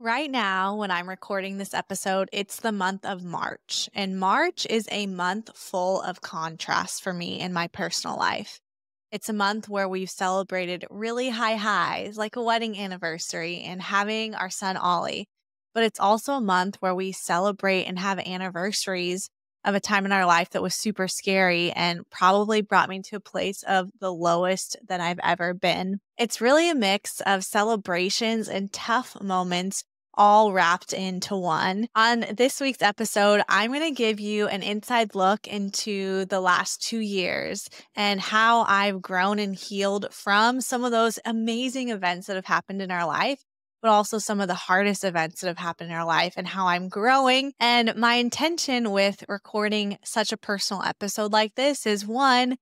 Right now, when I'm recording this episode, it's the month of March, and March is a month full of contrasts for me in my personal life. It's a month where we've celebrated really high highs, like a wedding anniversary and having our son Ollie. But it's also a month where we celebrate and have anniversaries of a time in our life that was super scary and probably brought me to a place of the lowest that I've ever been. It's really a mix of celebrations and tough moments all wrapped into one. On this week's episode, I'm going to give you an inside look into the last 2 years and how I've grown and healed from some of those amazing events that have happened in our life, but also some of the hardest events that have happened in our life and how I'm growing. And my intention with recording such a personal episode like this is one,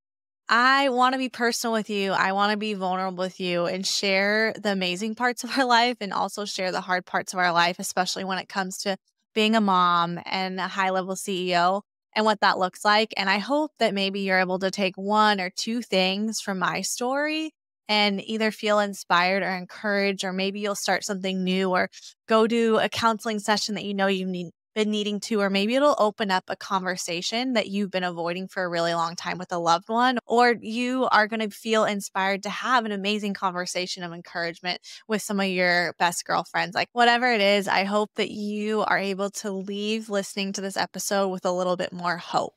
I want to be personal with you. I want to be vulnerable with you and share the amazing parts of our life and also share the hard parts of our life, especially when it comes to being a mom and a high level CEO and what that looks like. And I hope that maybe you're able to take one or two things from my story and either feel inspired or encouraged, or maybe you'll start something new or go to a counseling session that you know been needing to, or maybe it'll open up a conversation that you've been avoiding for a really long time with a loved one, or you are going to feel inspired to have an amazing conversation of encouragement with some of your best girlfriends. Like whatever it is, I hope that you are able to leave listening to this episode with a little bit more hope.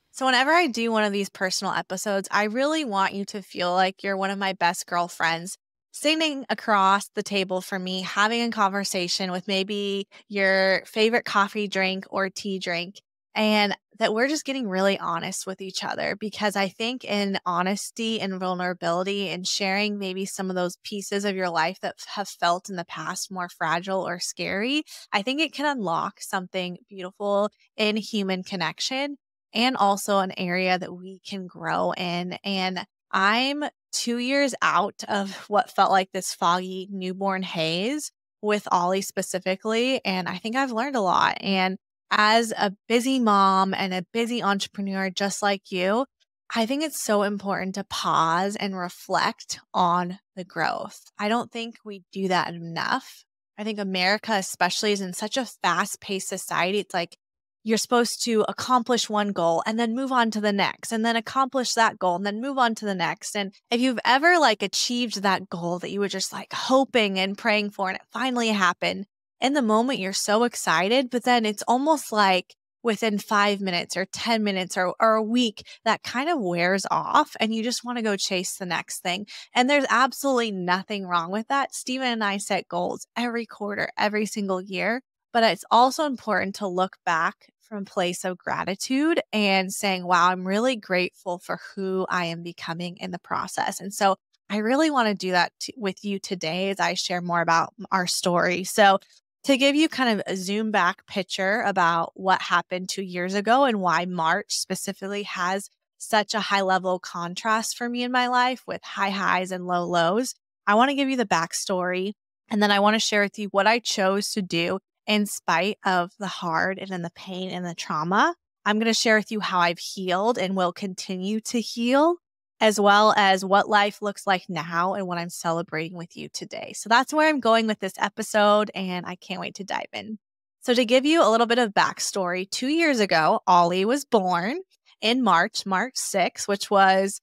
So whenever I do one of these personal episodes, I really want you to feel like you're one of my best girlfriends sitting across the table from me, having a conversation with maybe your favorite coffee drink or tea drink, and that we're just getting really honest with each other. Because I think in honesty and vulnerability and sharing maybe some of those pieces of your life that have felt in the past more fragile or scary, I think it can unlock something beautiful in human connection and also an area that we can grow in. And I'm 2 years out of what felt like this foggy newborn haze with Ollie specifically. And I think I've learned a lot. And as a busy mom and a busy entrepreneur, just like you, I think it's so important to pause and reflect on the growth. I don't think we do that enough. I think America, especially, is in such a fast paced society. It's like, you're supposed to accomplish one goal and then move on to the next and then accomplish that goal and then move on to the next. And if you've ever achieved that goal that you were just hoping and praying for and it finally happened, in the moment you're so excited, but then it's almost like within 5 minutes or 10 minutes or a week, that kind of wears off and you just want to go chase the next thing. And there's absolutely nothing wrong with that. Steven and I set goals every quarter, every single year. But it's also important to look back from a place of gratitude and saying, wow, I'm really grateful for who I am becoming in the process. And so I really want to do that with you today as I share more about our story. So to give you kind of a zoom back picture about what happened 2 years ago and why March specifically has such a high level contrast for me in my life with high highs and low lows, I want to give you the backstory. And then I want to share with you what I chose to do in spite of the hard and then the pain and the trauma. I'm going to share with you how I've healed and will continue to heal, as well as what life looks like now and what I'm celebrating with you today. So that's where I'm going with this episode, and I can't wait to dive in. So to give you a little bit of backstory, 2 years ago, Ollie was born in March 6th, which was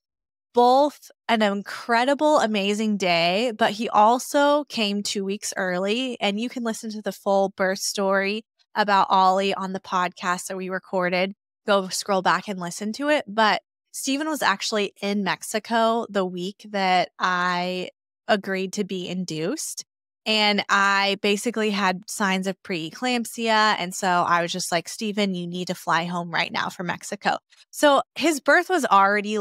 both an incredible, amazing day, but he also came 2 weeks early. And you can listen to the full birth story about Ollie on the podcast that we recorded. Go scroll back and listen to it. But Steven was actually in Mexico the week that I agreed to be induced. And I basically had signs of preeclampsia. And so I was just like, Steven, you need to fly home right now from Mexico. So his birth was already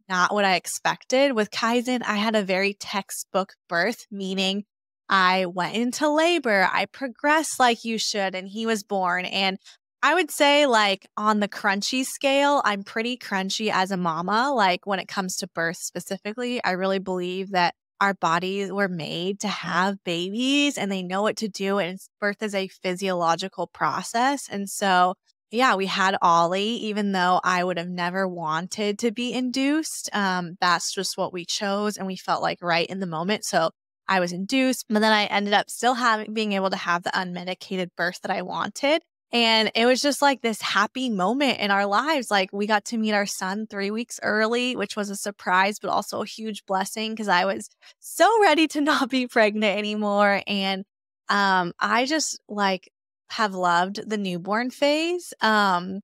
not what I expected. With Kaizen, I had a very textbook birth, meaning I went into labor, I progressed like you should, and he was born. And I would say on the crunchy scale, I'm pretty crunchy as a mama. When it comes to birth specifically, I really believe that our bodies were made to have babies and they know what to do. And birth is a physiological process. And so yeah, we had Ollie, even though I would have never wanted to be induced. That's just what we chose and we felt like right in the moment. So I was induced, but then I ended up still being able to have the unmedicated birth that I wanted. And it was just like this happy moment in our lives. Like we got to meet our son 3 weeks early, which was a surprise, but also a huge blessing because I was so ready to not be pregnant anymore. And I just like have loved the newborn phase. And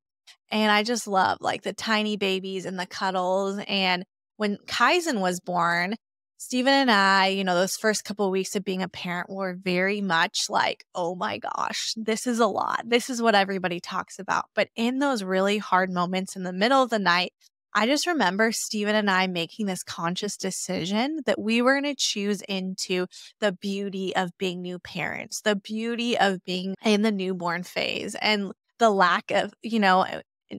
I just love like the tiny babies and the cuddles. And when Kaizen was born, Stephen and I, those first couple of weeks of being a parent were very much like, oh my gosh, this is a lot. This is what everybody talks about. But in those really hard moments in the middle of the night, I just remember Stephen and I making this conscious decision that we were going to choose into the beauty of being new parents, the beauty of being in the newborn phase, and the lack of,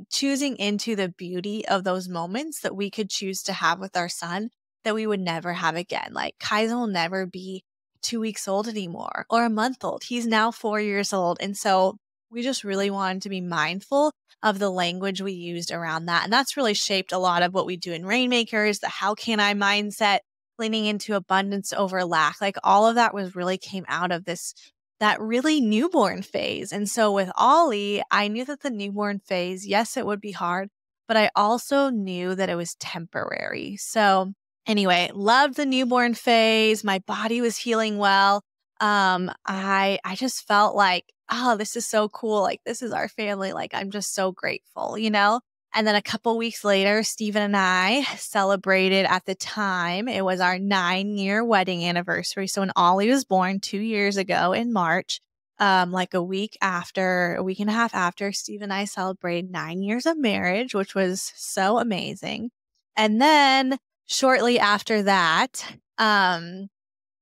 choosing into the beauty of those moments that we could choose to have with our son that we would never have again. Like Kaizen will never be 2 weeks old anymore or a month old. He's now 4 years old. And so we just really wanted to be mindful of the language we used around that. And that's really shaped a lot of what we do in Rainmakers, the how can I mindset, leaning into abundance over lack. Like all of that was really came out of that really newborn phase. And so with Ollie, I knew that the newborn phase, yes, it would be hard, but I also knew that it was temporary. So anyway, loved the newborn phase. My body was healing well. I just felt like, oh, this is so cool. Like this is our family. Like I'm just so grateful, And then a couple weeks later, Stephen and I celebrated at the time. It was our 9-year wedding anniversary. So when Ollie was born 2 years ago in March, like a week and a half after, Steve and I celebrated 9 years of marriage, which was so amazing. And then shortly after that,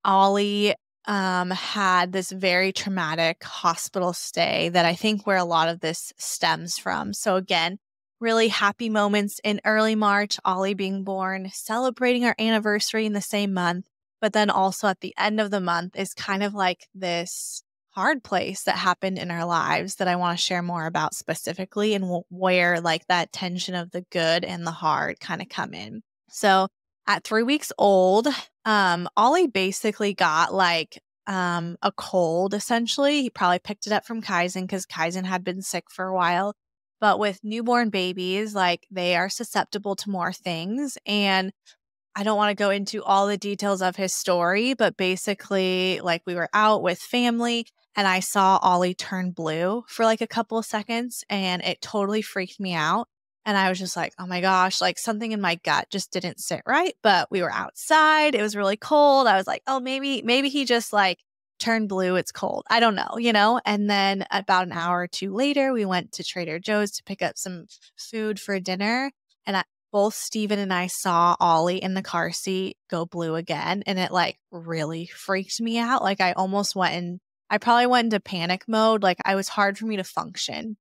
Ollie had this very traumatic hospital stay that I think where a lot of this stems from. So again, really happy moments in early March, Ollie being born, celebrating our anniversary in the same month, but then also at the end of the month is kind of like this hard place that happened in our lives that I want to share more about specifically and where like that tension of the good and the hard kind of come in. So at 3 weeks old, Ollie basically got like a cold essentially. He probably picked it up from Kaizen because Kaizen had been sick for a while. But with newborn babies, like they are susceptible to more things. And I don't want to go into all the details of his story, but basically, like we were out with family and I saw Ollie turn blue for like a couple of seconds and it totally freaked me out. And I was just like, oh my gosh, like something in my gut just didn't sit right. But we were outside. It was really cold. I was like, oh, maybe he just like turned blue. It's cold. I don't know. And then about an hour or two later, we went to Trader Joe's to pick up some food for dinner. And both Steven and I saw Ollie in the car seat go blue again. And it like really freaked me out. Like I probably went into panic mode. Like it was hard for me to function.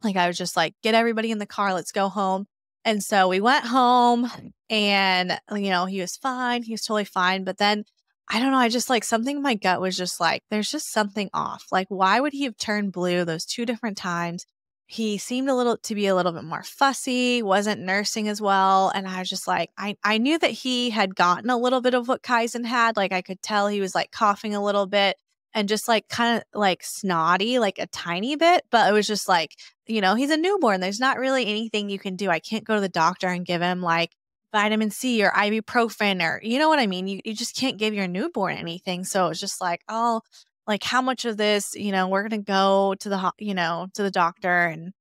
Like I was just like, get everybody in the car. Let's go home. And so we went home and, he was fine. He was totally fine. But then I don't know. I just like something in my gut was just like, there's just something off. Like, why would he have turned blue those 2 different times? He seemed to be a little bit more fussy, wasn't nursing as well. And I was just like, I knew that he had gotten a little bit of what Kaizen had. Like I could tell he was like coughing a little bit and just like kind of like snotty, like a tiny bit. But it was just like, he's a newborn. There's not really anything you can do. I can't go to the doctor and give him like vitamin C or ibuprofen or, you know what I mean? You just can't give your newborn anything. So it was just like, oh, like how much of this, we're going to go to the doctor and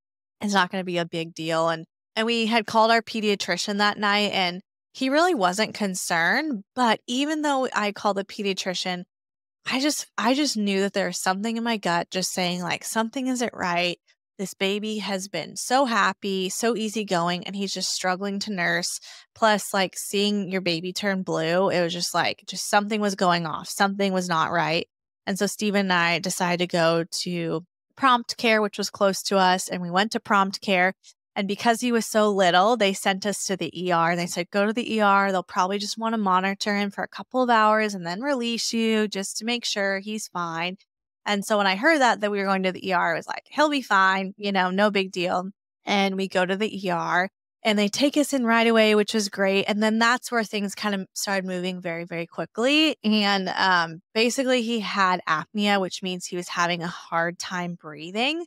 it's not going to be a big deal. And we had called our pediatrician that night and he really wasn't concerned. But even though I called the pediatrician, I just knew that there was something in my gut just saying like something isn't right. This baby has been so happy, so easygoing, and he's just struggling to nurse. Plus, like seeing your baby turn blue, it was just like something was going off. Something was not right. And so Steven and I decided to go to prompt care, which was close to us. And we went to prompt care. And because he was so little, they sent us to the ER. And they said, go to the ER. They'll probably just want to monitor him for a couple of hours and then release you just to make sure he's fine. And so when I heard that we were going to the ER, I was like, he'll be fine, no big deal. And we go to the ER and they take us in right away, which was great. And then that's where things kind of started moving very, very quickly. And basically, he had apnea, which means he was having a hard time breathing.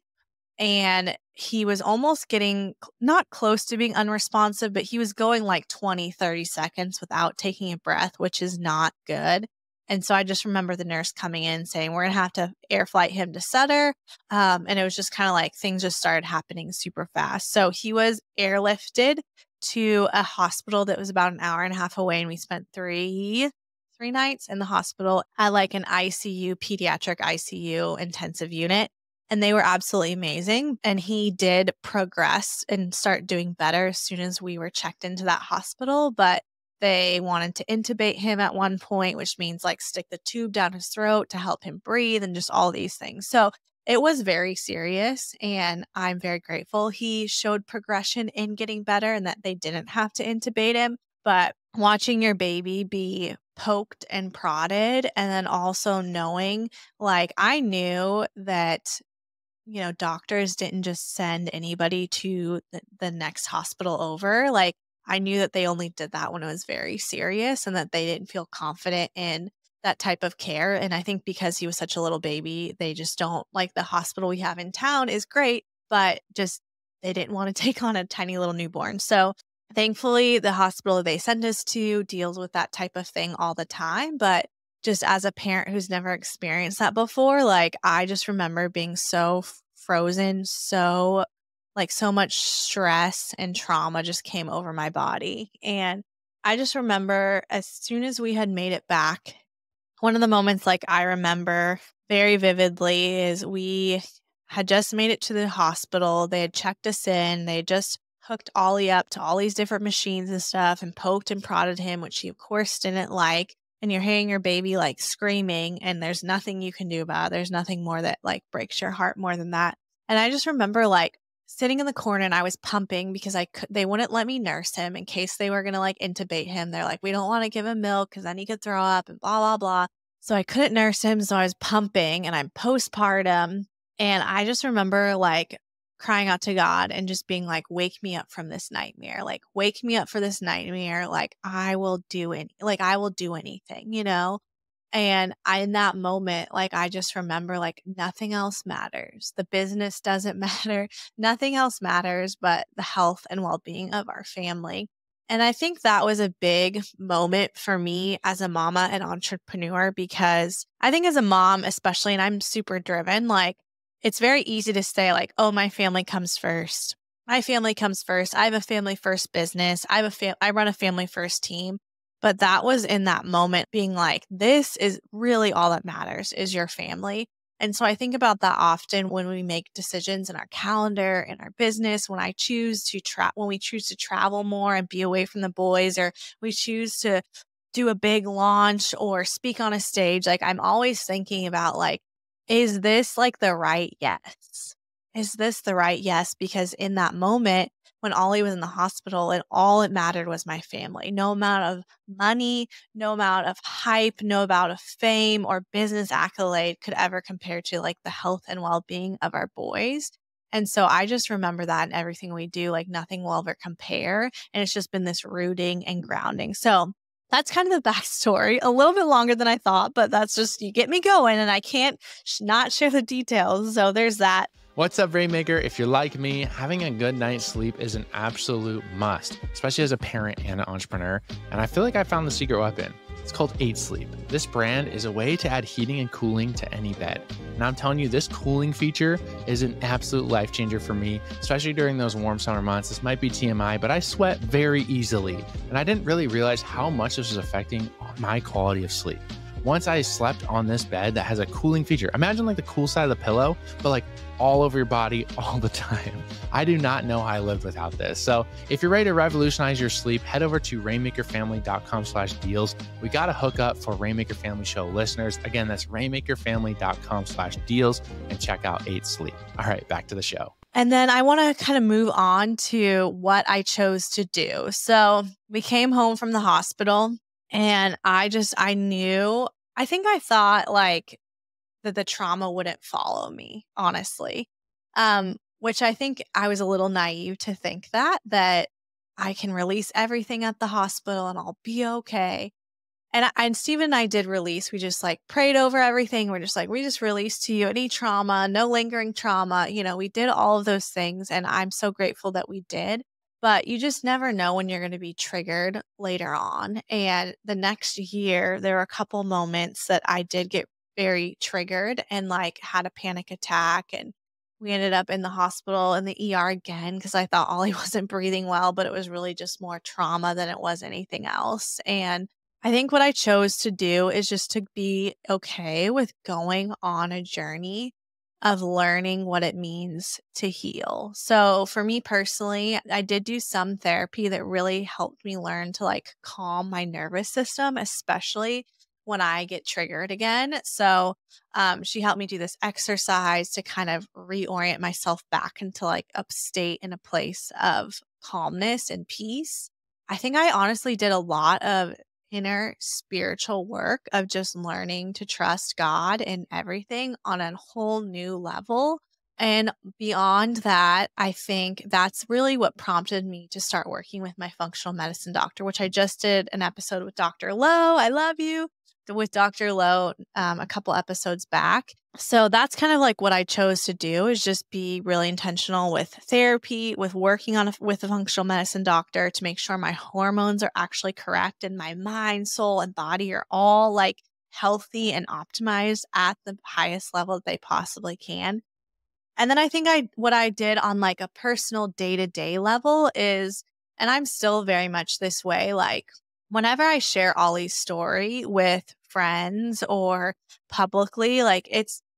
And he was almost getting not close to being unresponsive, but he was going like 20, 30 seconds without taking a breath, which is not good. And so I just remember the nurse coming in saying, we're going to have to air flight him to Sutter. And it was just kind of like things just started happening super fast. So he was airlifted to a hospital that was about an hour and a half away. And we spent three nights in the hospital at like an ICU, pediatric ICU intensive unit. And they were absolutely amazing. And he did progress and start doing better as soon as we were checked into that hospital. But they wanted to intubate him at one point, which means like stick the tube down his throat to help him breathe and just all these things. So it was very serious. And I'm very grateful he showed progression in getting better and that they didn't have to intubate him. But watching your baby be poked and prodded, and then also knowing, like, I knew that doctors didn't just send anybody to the next hospital over. Like, I knew that they only did that when it was very serious and that they didn't feel confident in that type of care. And I think because he was such a little baby, they just don't, like, the hospital we have in town is great, but just they didn't want to take on a tiny little newborn. So thankfully, the hospital they sent us to deals with that type of thing all the time. But just as a parent who's never experienced that before, like, I just remember being so frozen, so much stress and trauma just came over my body. And I just remember as soon as we had made it back, one of the moments like I remember very vividly is we had just made it to the hospital. They had checked us in. They had just hooked Ollie up to all these different machines and stuff and poked and prodded him, which he of course didn't like. And you're hearing your baby like screaming and there's nothing you can do about it. There's nothing more that like breaks your heart more than that. And I just remember like sitting in the corner and I was pumping because they wouldn't let me nurse him in case they were going to like intubate him. They're like, we don't want to give him milk because then he could throw up and blah, blah, blah. So I couldn't nurse him. So I was pumping and I'm postpartum. And I just remember like crying out to God and just being like, wake me up from this nightmare. Like, wake me up for this nightmare. Like, I will do anything, And in that moment, like, I just remember like nothing else matters. The business doesn't matter. Nothing else matters but the health and well-being of our family. And I think that was a big moment for me as a mama and entrepreneur, because I think as a mom, especially, and I'm super driven, like, it's very easy to say like, oh, my family comes first. My family comes first. I have a family first business. I run a family first team. But that was in that moment being like, this is really all that matters is your family. And so I think about that often when we make decisions in our calendar, in our business, when we choose to travel more and be away from the boys, or we choose to do a big launch or speak on a stage. Like, I'm always thinking about like, is this like the right yes? Is this the right yes? Because in that moment, when Ollie was in the hospital, and all it mattered was my family. No amount of money, no amount of hype, no amount of fame or business accolade could ever compare to like the health and well-being of our boys. And so I just remember that in everything we do, like nothing will ever compare. And it's just been this rooting and grounding. So that's kind of the backstory, a little bit longer than I thought, but that's just, you get me going and I can't not share the details. So there's that. What's up, Rainmaker? If you're like me, having a good night's sleep is an absolute must, especially as a parent and an entrepreneur. And I feel like I found the secret weapon. It's called 8 Sleep. This brand is a way to add heating and cooling to any bed. And I'm telling you, this cooling feature is an absolute life changer for me, especially during those warm summer months. This might be TMI, but I sweat very easily. And I didn't really realize how much this was affecting my quality of sleep. Once I slept on this bed that has a cooling feature, imagine like the cool side of the pillow, but like all over your body all the time. I do not know how I lived without this. So if you're ready to revolutionize your sleep, head over to rainmakerfamily.com/deals. We got a hookup for Rainmaker Family Show listeners. Again, that's rainmakerfamily.com/deals, and check out 8 Sleep. All right, back to the show. And then I want to kind of move on to what I chose to do. So we came home from the hospital and I thought like, that the trauma wouldn't follow me, honestly. Which I think I was a little naive to think that I can release everything at the hospital and I'll be okay. And Steven and I did release. We just like prayed over everything. We're just like, we just released to you any trauma, no lingering trauma. We did all of those things. And I'm so grateful that we did. But you just never know when you're going to be triggered later on. And the next year, there were a couple moments that I did get very triggered and like had a panic attack. And we ended up in the hospital in the ER again because I thought Ollie wasn't breathing well, but it was really just more trauma than it was anything else. And I think what I chose to do is just to be okay with going on a journey of learning what it means to heal. So for me personally, I did do some therapy that really helped me learn to like calm my nervous system, especially when I get triggered again. So she helped me do this exercise to kind of reorient myself back into like a state and a place of calmness and peace. I think I honestly did a lot of inner spiritual work of just learning to trust God in everything on a whole new level. And beyond that, I think that's really what prompted me to start working with my functional medicine doctor, which I just did an episode with Dr. Lowe. I love you. With Dr. Lowe a couple episodes back. So that's kind of like what I chose to do is just be really intentional with therapy, with working with a functional medicine doctor to make sure my hormones are actually correct and my mind, soul, and body are all like healthy and optimized at the highest level that they possibly can. And then I think what I did on like a personal day-to-day level is, and I'm still very much this way, like whenever I share Ollie's story with friends or publicly, like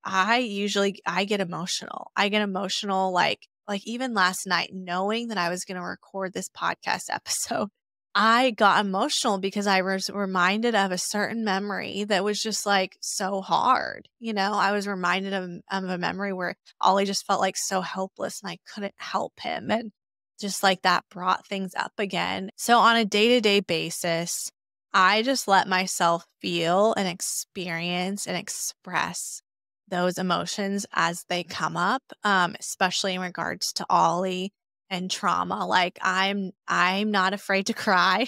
I get emotional. I get emotional like even last night knowing that I was going to record this podcast episode. I got emotional because I was reminded of a certain memory that was just like so hard. I was reminded of a memory where Ollie just felt like so helpless and I couldn't help him. And just like that brought things up again. So on a day-to-day basis, I just let myself feel and experience and express those emotions as they come up, especially in regards to Ollie and trauma. Like I'm not afraid to cry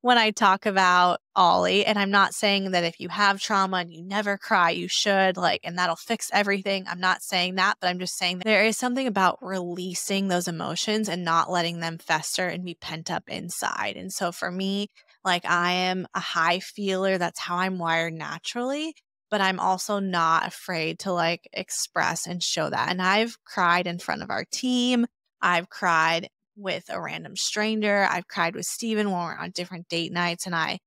when I talk about Ollie. And I'm not saying that if you have trauma and you never cry, you should, and that'll fix everything. I'm not saying that, but I'm just saying that there is something about releasing those emotions and not letting them fester and be pent up inside. And so for me, I am a high feeler. That's how I'm wired naturally. But I'm also not afraid to express and show that. And I've cried in front of our team. I've cried with a random stranger. I've cried with Steven when we're on different date nights. And I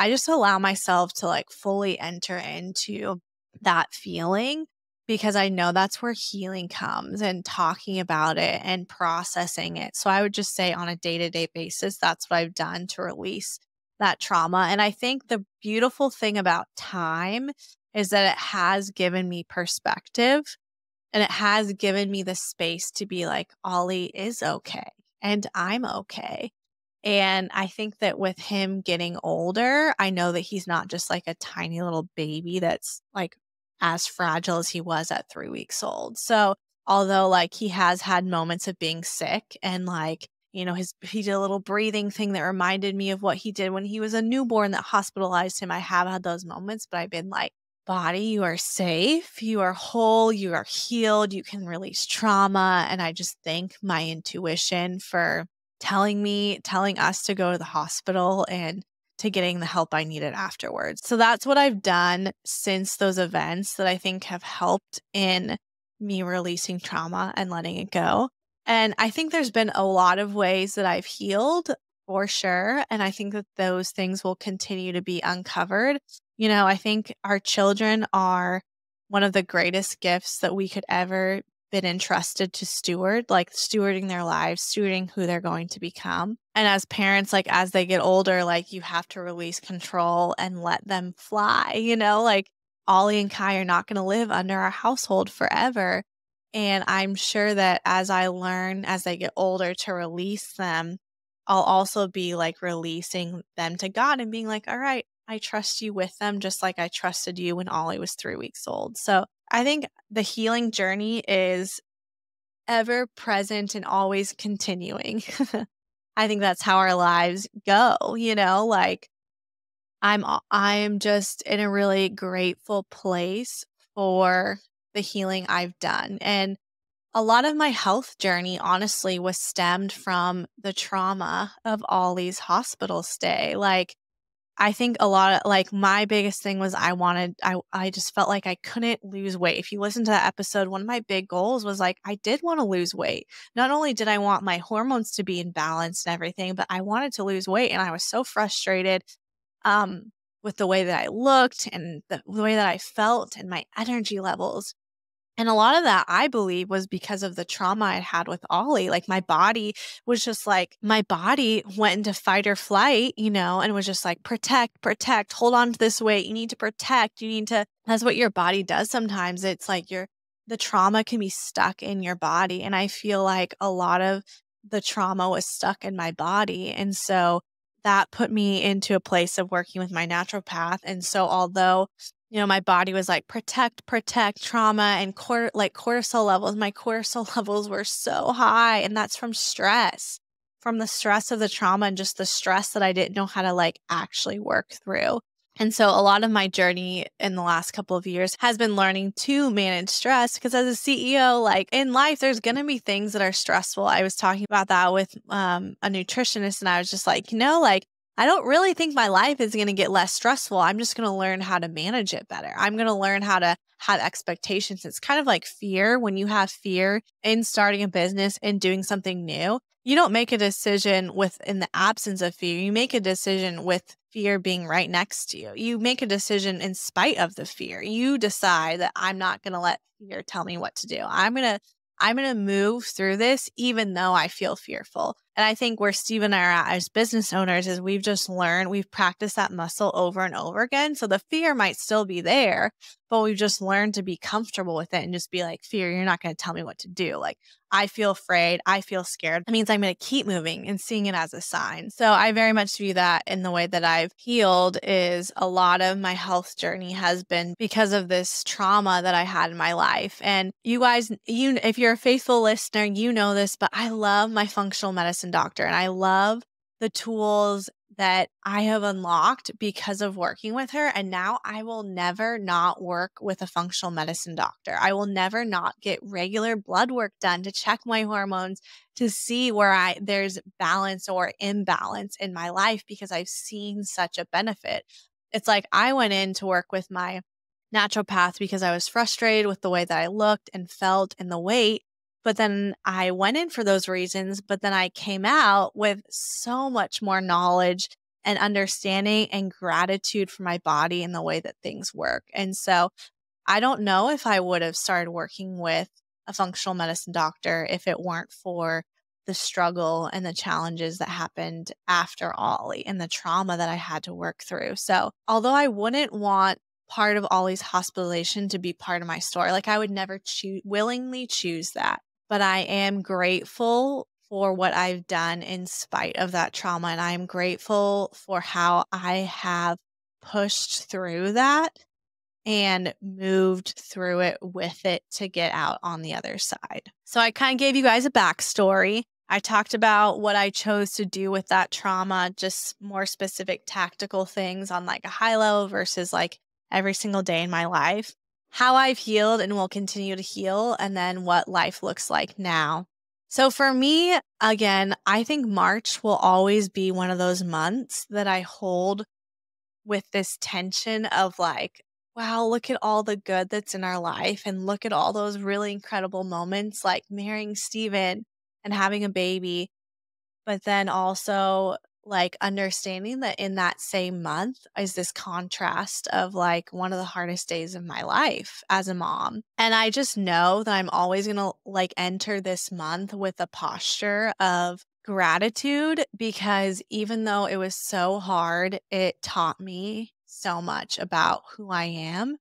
just allow myself to fully enter into that feeling because I know that's where healing comes and talking about it and processing it. So I would just say on a day-to-day basis, that's what I've done to release that trauma. And I think the beautiful thing about time is that it has given me perspective and it has given me the space to be like, Ollie is okay and I'm okay. And I think that with him getting older, I know that he's not just like a tiny little baby that's as fragile as he was at 3 weeks old. So although he has had moments of being sick and he did a little breathing thing that reminded me of what he did when he was a newborn that hospitalized him. I have had those moments, but I've been like, body, you are safe, you are whole, you are healed, you can release trauma. And I just thank my intuition for telling us to go to the hospital and to getting the help I needed afterwards. So that's what I've done since those events that I think have helped in me releasing trauma and letting it go. And I think there's been a lot of ways that I've healed for sure. And I think that those things will continue to be uncovered. I think our children are one of the greatest gifts that we could ever been entrusted to steward, stewarding their lives, stewarding who they're going to become. And as parents, as they get older, you have to release control and let them fly, Ollie and Kai are not going to live under our household forever. And I'm sure that as I learn, as they get older, to release them, I'll also be releasing them to God and being like, all right, I trust you with them just like I trusted you when Ollie was 3 weeks old. So I think the healing journey is ever present and always continuing. I think that's how our lives go, like I'm just in a really grateful place for the healing I've done. And a lot of my health journey honestly was stemmed from the trauma of Ollie's hospital stay. Like I think a lot of like my biggest thing was I just felt like I couldn't lose weight. If you listen to that episode, one of my big goals was like I did want to lose weight. Not only did I want my hormones to be in balance and everything, but I wanted to lose weight and I was so frustrated with the way that I looked and the way that I felt and my energy levels. And a lot of that, I believe, was because of the trauma I had with Ollie. Like my body was just like, my body went into fight or flight, and was just like, protect, protect, hold on to this weight. You need to protect. That's what your body does sometimes. It's like the trauma can be stuck in your body. And I feel like a lot of the trauma was stuck in my body. And so that put me into a place of working with my naturopath. And so although my body was like, protect, protect trauma and cortisol levels. My cortisol levels were so high. And that's from the stress of the trauma and just the stress that I didn't know how to like actually work through. And so a lot of my journey in the last couple of years has been learning to manage stress because as a CEO, like in life, there's going to be things that are stressful. I was talking about that with a nutritionist and I was just like, like I don't really think my life is going to get less stressful. I'm just going to learn how to manage it better. I'm going to learn how to have expectations. It's kind of like fear. When you have fear in starting a business and doing something new, you don't make a decision in the absence of fear. You make a decision with fear being right next to you. You make a decision in spite of the fear. You decide that I'm not going to let fear tell me what to do. I'm going to move through this even though I feel fearful. And I think where Steve and I are at as business owners is we've practiced that muscle over and over again. So the fear might still be there, but we've just learned to be comfortable with it and just be like, fear, you're not going to tell me what to do. Like, I feel afraid. I feel scared. It means I'm going to keep moving and seeing it as a sign. So I very much view that in the way that I've healed is a lot of my health journey has been because of this trauma that I had in my life. And you guys, if you're a faithful listener, you know this, but I love my functional medicine doctor and I love the tools that I have unlocked because of working with her. And now I will never not work with a functional medicine doctor. I will never not get regular blood work done to check my hormones to see where there's balance or imbalance in my life because I've seen such a benefit. It's like I went in to work with my naturopath because I was frustrated with the way that I looked and felt and the weight. But then I went in for those reasons, but then I came out with so much more knowledge and understanding and gratitude for my body and the way that things work. And so I don't know if I would have started working with a functional medicine doctor if it weren't for the struggle and the challenges that happened after Ollie and the trauma that I had to work through. So although I wouldn't want part of Ollie's hospitalization to be part of my story, like I would never willingly choose that. But I am grateful for what I've done in spite of that trauma. And I am grateful for how I have pushed through that and moved through it with it to get out on the other side. So I kind of gave you guys a backstory. I talked about what I chose to do with that trauma, just more specific tactical things on like a high level versus like every single day in my life. How I've healed and will continue to heal, and then what life looks like now. So for me, again, I think March will always be one of those months that I hold with this tension of like, wow, look at all the good that's in our life and look at all those really incredible moments like marrying Steven and having a baby. But then also like understanding that in that same month is this contrast of like one of the hardest days of my life as a mom. And I just know that I'm always going to like enter this month with a posture of gratitude because even though it was so hard, it taught me so much about who I am.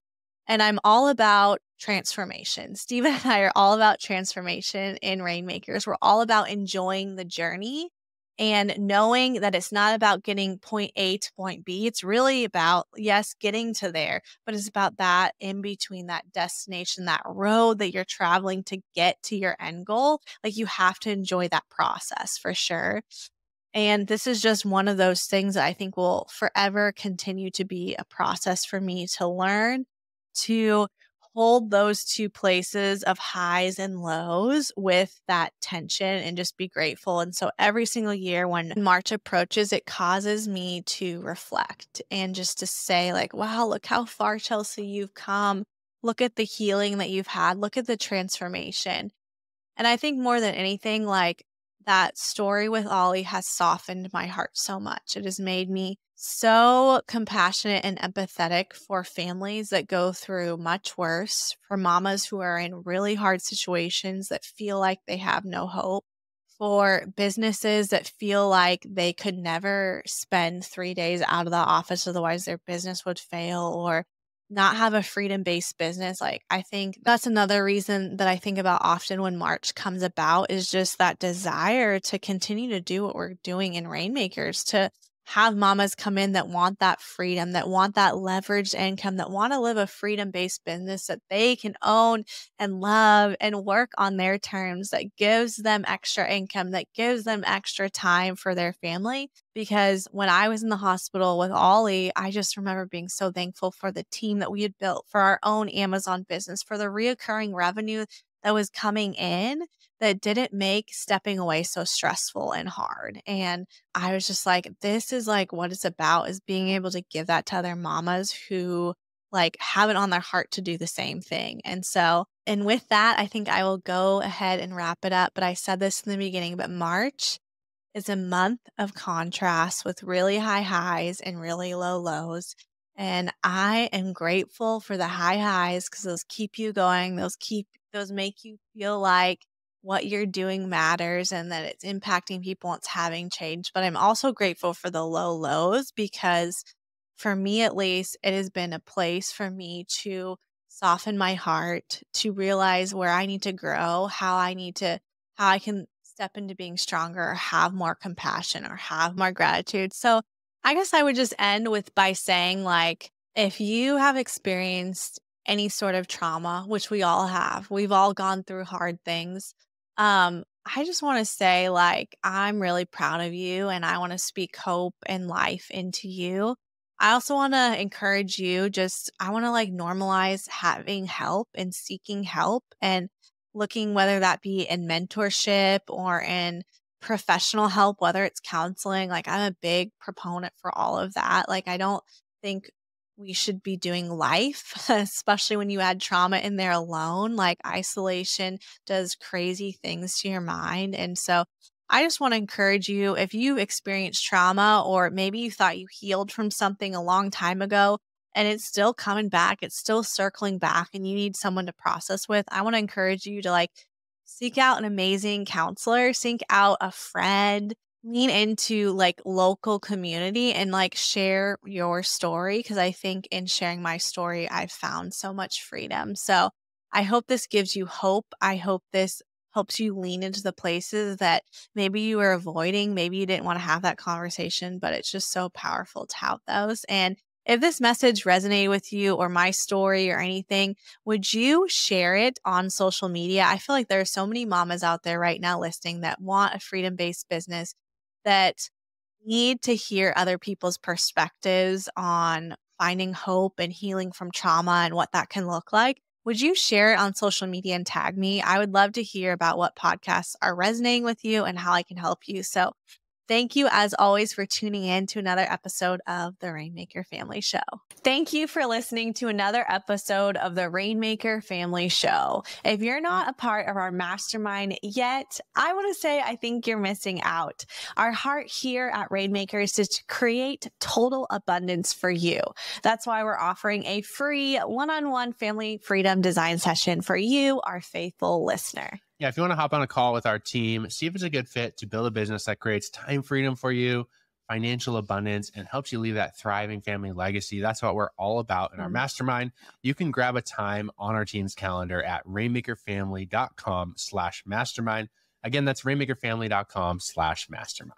And I'm all about transformation. Steven and I are all about transformation in Rainmakers. We're all about enjoying the journey And knowing that it's not about getting point A to point B, it's really about, yes, getting to there, but it's about that in between, that destination, that road that you're traveling to get to your end goal. Like, you have to enjoy that process for sure. And this is just one of those things that I think will forever continue to be a process for me to learn to hold those two places of highs and lows with that tension and just be grateful. And so every single year when March approaches, it causes me to reflect and just to say, like, wow, look how far, Chelsey, you've come. Look at the healing that you've had. Look at the transformation. And I think more than anything, like, that story with Ollie has softened my heart so much. It has made me so compassionate and empathetic for families that go through much worse, for mamas who are in really hard situations that feel like they have no hope, for businesses that feel like they could never spend 3 days out of the office, otherwise their business would fail, or not have a freedom-based business. Like, I think that's another reason that I think about often when March comes about, is just that desire to continue to do what we're doing in Rainmakers, to have mamas come in that want that freedom, that want that leveraged income, that want to live a freedom-based business that they can own and love and work on their terms, that gives them extra income, that gives them extra time for their family. Because when I was in the hospital with Ollie, I just remember being so thankful for the team that we had built, for our own Amazon business, for the reoccurring revenue that was coming in, that didn't make stepping away so stressful and hard. And I was just like, this is like what it's about, is being able to give that to other mamas who like have it on their heart to do the same thing. And so, and with that, I think I will go ahead and wrap it up. But I said this in the beginning, but March is a month of contrast with really high highs and really low lows. And I am grateful for the high highs because those keep you going. Those make you feel like what you're doing matters and that it's impacting people, it's having change. But I'm also grateful for the low lows, because for me at least, it has been a place for me to soften my heart, to realize where I need to grow, how I can step into being stronger, or have more compassion, or have more gratitude. So I guess I would just end with by saying, like, if you have experienced any sort of trauma, which we all have, we've all gone through hard things. I just want to say, like, I'm really proud of you and I want to speak hope and life into you. I also want to encourage you, just, I want to like normalize having help and seeking help, and looking, whether that be in mentorship or in professional help, whether it's counseling. Like, I'm a big proponent for all of that. Like, I don't think we should be doing life, especially when you add trauma in there alone. Like, isolation does crazy things to your mind. And so I just want to encourage you, if you've experienced trauma, or maybe you thought you healed from something a long time ago and it's still coming back, it's still circling back, and you need someone to process with, I want to encourage you to like seek out an amazing counselor, seek out a friend, lean into like local community and like share your story. Cause I think in sharing my story, I've found so much freedom. So I hope this gives you hope. I hope this helps you lean into the places that maybe you were avoiding. Maybe you didn't want to have that conversation, but it's just so powerful to have those. And if this message resonated with you, or my story or anything, would you share it on social media? I feel like there are so many mamas out there right now listening that want a freedom-based business, that need to hear other people's perspectives on finding hope and healing from trauma and what that can look like. Would you share it on social media and tag me? I would love to hear about what podcasts are resonating with you and how I can help you. So thank you, as always, for tuning in to another episode of the Rainmaker Family Show. Thank you for listening to another episode of the Rainmaker Family Show. If you're not a part of our mastermind yet, I want to say I think you're missing out. Our heart here at Rainmakers is to create total abundance for you. That's why we're offering a free one-on-one family freedom design session for you, our faithful listener. Yeah, if you want to hop on a call with our team, see if it's a good fit to build a business that creates time freedom for you, financial abundance, and helps you leave that thriving family legacy. That's what we're all about in our mastermind. You can grab a time on our team's calendar at rainmakerfamily.com/mastermind. Again, that's rainmakerfamily.com/mastermind.